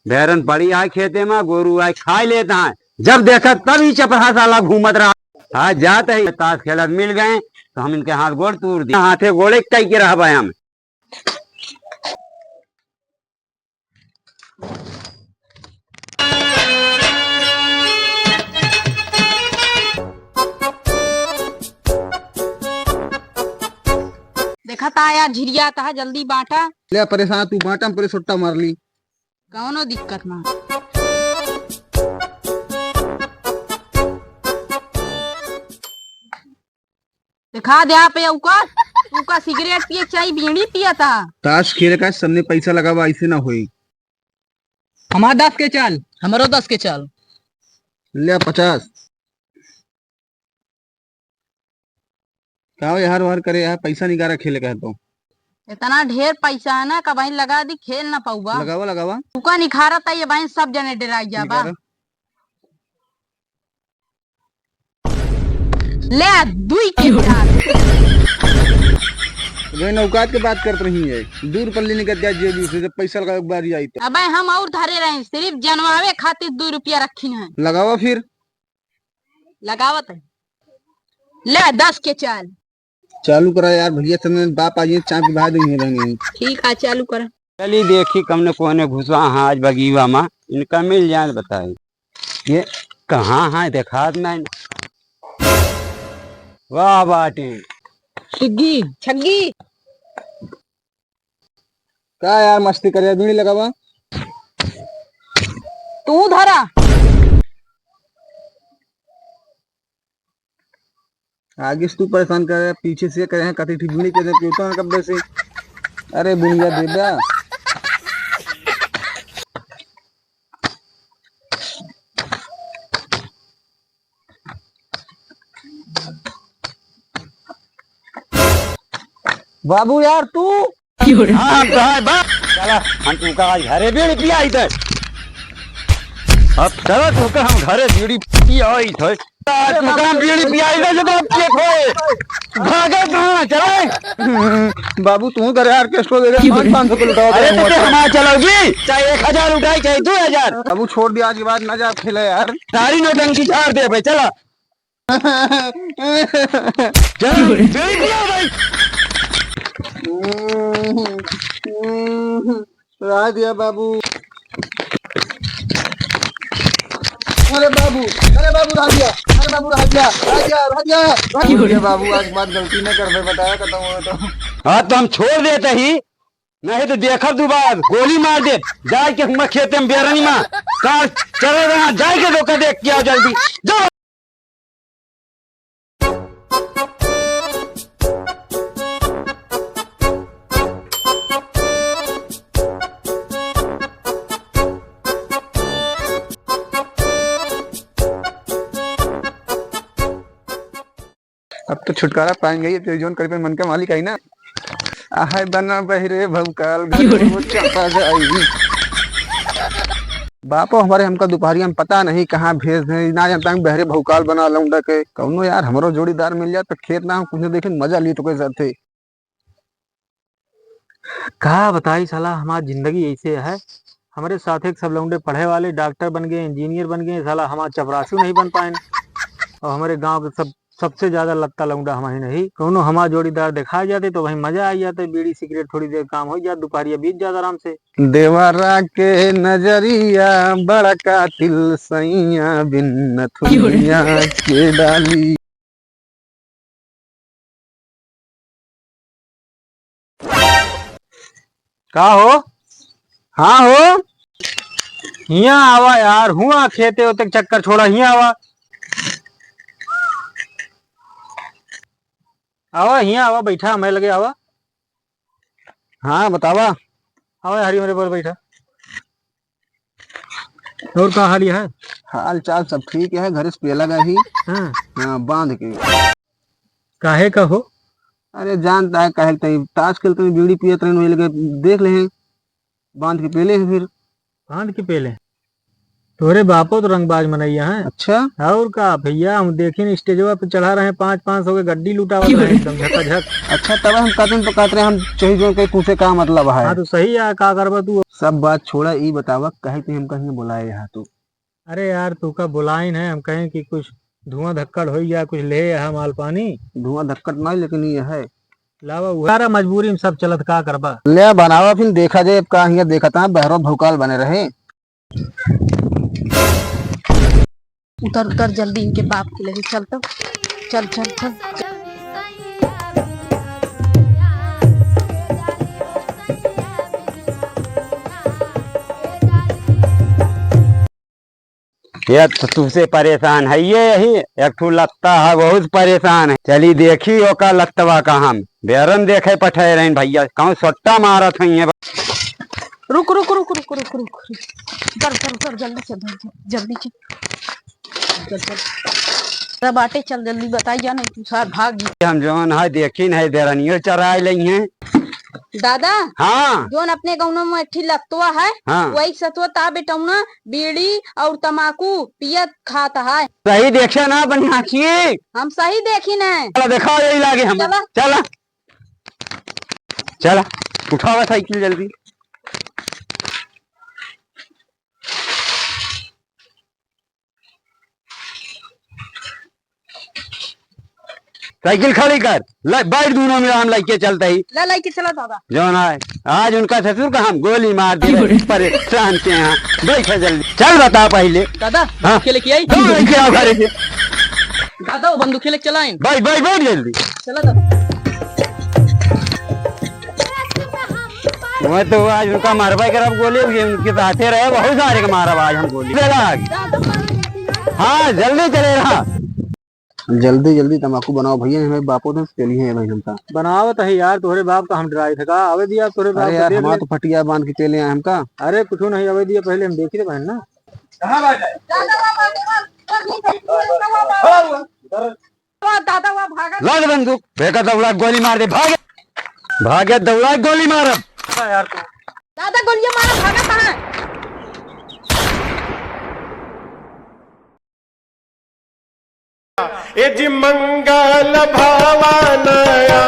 बैरन पड़ी आए खेते में, गोरू आए खाई लेता है। जब देखा तब ही चपराहा साला घूमत रहा। आज जाते ही ताश खेलत मिल गए तो हम इनके हाथ गोड़ तोड़ दिए। हाथे गोड़े कई के रह पाए हम। देखा था यार, झिरिया था, जल्दी बांटा। ले परेशान तू बांटा, हम पूरे सुट्टा मार ली। कौनो दिक्कत ना। दिखा दे आप उका सिगरेट पिए चाय बीड़ी पिया था। ताश खेल का सबने पैसा लगावा, ऐसे ना होई। हमारा 10 के चाल, हमारो 10 के चाल। ले 50। क्या यार वार करे यार, पैसा निकारा खेले का तो। इतना ढेर पैसा है ना, कभी लगा दी खेल ना पाऊगा। लगावा लगावा। उका निखारा था ये भाई, सब जने डराई जाबा। ले दुई के औकात के बात करते रही है। दूर पल्ली निकल जाए जेबी से, जब पैसा लगा एक बार आई तो। अबे हम और धरे रहे, सिर्फ जनवावे खातिर 2 रुपया रखी है। लगावा फिर। लगावत है। ले 10 के चाल चालू करा यार, भैया चंद बाप आइए, चाय पिला देंगे। ठीक है, चालू करा। चलिए देखी कमने कोने घुसा हाँ आज बगीवा में इनका मिल जाए बताए। ये कहाँ है देखा नहीं। वाह बाटी छग्गी छग्गी। क्या यार मस्ती करे, बीड़ी लगावा। तू धरा। आगे से तू परेशान कर रहा है, पीछे से करे हैं कति बीड़ी के क्यों कब्बे से। अरे बुनिया देदा। बाबू यार तू। हाँ चला हम तुमका आज घरे बीड़ी पियाई थे। अब चलो तुमका हम घरे बीड़ी पियाई थे। तुमका हम बीड़ी पियाई थे जब देखो भागे कहाँ चले। बाबू तू कर यार, केस को दे दे 500 को लुटाओ। अरे तो हमारा चलोगी, चाहे 1000 उठाई चाहे 2000। बाबू छोड़ दिया, आज के बाद ना जा खेले यार। सारी नोटंकी झाड़ दे भाई। चला चल बीड़ी पिया भाई। रहा दिया बाबू। अरे बाबू रहा दिया। अरे बाबू रहा दिया बाबू, आज बात गलती न कर, बताया खत्म हो तो। हाँ तो हम छोड़ देते ही, नहीं तो देखा दोबारा गोली मार दे। जाए के हम खेते में बेरनी में कार चले रहा, जाए के धोखा देख के आओ जल्दी जाओ। अब तो छुटकारा पाएंगे ये तेरी जोन करीबन मन का मालिक आई ना। आहाय बना बहिरे भौकाल बापो हमारे हमका दोपहरी हम पता नहीं कहाँ भेज दे ना, जानता हूँ बहरे भौकाल बना लौंडा के कौनो यार हमारो जोड़ीदार मिल जाए तो खेत ना कुछ देखे मजा ली तो कोई साथे। कहा बताई साला, हमारी जिंदगी ऐसे है। हमारे साथ एक सब लौंडे पढ़े वाले डॉक्टर बन गए, इंजीनियर बन गए, साला हमारा चपरासी नहीं बन पाए। और हमारे गांव के सबसे ज्यादा लत्ता लौंडा हमारे नहीं। कौनो हमारा जोड़ीदार दिखाए जाते तो वही मजा आ जाते। बीड़ी सिगरेट थोड़ी देर काम हो जाता, दोपहरिया बीत जाता आराम से। देवरा के नजरिया बड़ा कातिल सैया बिन नथुनिया के डाली। का हो? हाँ हो, यहाँ आवा यार, हुआ खेते होते चक्कर छोड़ा, यहाँ आवा आवा, यहाँ आवा, बैठा मैं लगे आवा। हाँ बतावा। आवा हरी मेरे पर बैठा। और का हाल है? हाल चाल सब ठीक है, घर से पेला गई। हाँ बांध के। काहे का हो? अरे जानता है कहे ताश खेलते में बीड़ी पिए ट्रेन लगे, देख ले बांध के पेले हैं। फिर बांध के पेले तोरे बापो तो रंगबाज मनैया है। अच्छा और का भैया, हम देखे न स्टेजवा पे चढ़ा रहे 500 के गड्डी लुटा एकदम झकाझक। अच्छा तब हम कहते तो कहते हम चाहिए जो तुझसे का मतलब है। हाँ तो सही है, का करबा तू। सब बात छोड़ा, ई बतावा कहे तुम हम कहीं बुलाए यहाँ तू। अरे यार तू का बुलाइन है, हम कहें कि कुछ धुआं धक्कड़ हो या कुछ ले यहाँ माल पानी। धुआं धक्कड़ नहीं, लेकिन ये है लावा सारा मजबूरी में सब चलत का करबा। ले बनावा, फिर देखा जाए का हिया देखा था बहरो भौकाल बने रहे। उतर उतर जल्दी, इनके बाप के लगे चल तो, चल चल चल। ये तो तुझसे परेशान है, ये यही एक ठू लगता है बहुत परेशान है। चली देखी ओका लगतवा का हम बेरन देखे पठे रहे भैया, कहूँ सट्टा मारत है। रुक रुक रुक रुक रुक रुक, चल चल चल जल्दी चल जल्दी चल चल चल सब बाटे, चल जल्दी बताई जा, नहीं तू सार भाग गई। हम जोन है देखी नहीं बेरनियो चराए ली है। दादा हाँ जोन अपने गाँव में ठीक लगतवा है, हाँ वही सतुआ ता बेटौना बीड़ी और तमाकू पियत खाता है। सही देखे ना बढ़िया की, हम सही देखी न। चला दिखाओ यही लागे हम। चला। चला चला उठावा साइकिल जल्दी। साइकिल खड़ी कर, बैठ दोनों में हम लेके चलते ही। ला लेके चला दादा। जो ना है आज उनका ससुर का हम गोली मार दिए परेशान के यहाँ। बैठे जल्दी, चल बता पहले। दादा हाँ। खेले की आई लेके आओ घरे से। दादा वो बंदूक खेले चलाएं। बैठ बैठ बैठ जल्दी। चला दादा। वो तो आज उनका मारवा कर गोली उनके साथे रहे, बहुत सारे का मारा आज हम गोली। हाँ जल्दी चले रहा। जल्दी जल्दी तम्बाकू बनाओ भैया, हमें बापो तो चली है भाई हमका। बनावत है यार, तोहरे बाप का हम डराए थे का आवे दिया तोहरे बाप अरे को यार देख हमारा ले। तो फटिया बांध के चले आए हमका। अरे कुछ नहीं आवे दिया, पहले हम देखी थे बहन ना। दादा वहाँ भागा। लग बंदूक फेंका, दौड़ा गोली मार दे, भागे भागे दौड़ा गोली मार। यार तू दादा गोलियां मारा, भागा कहाँ। यजि मंगल भावानया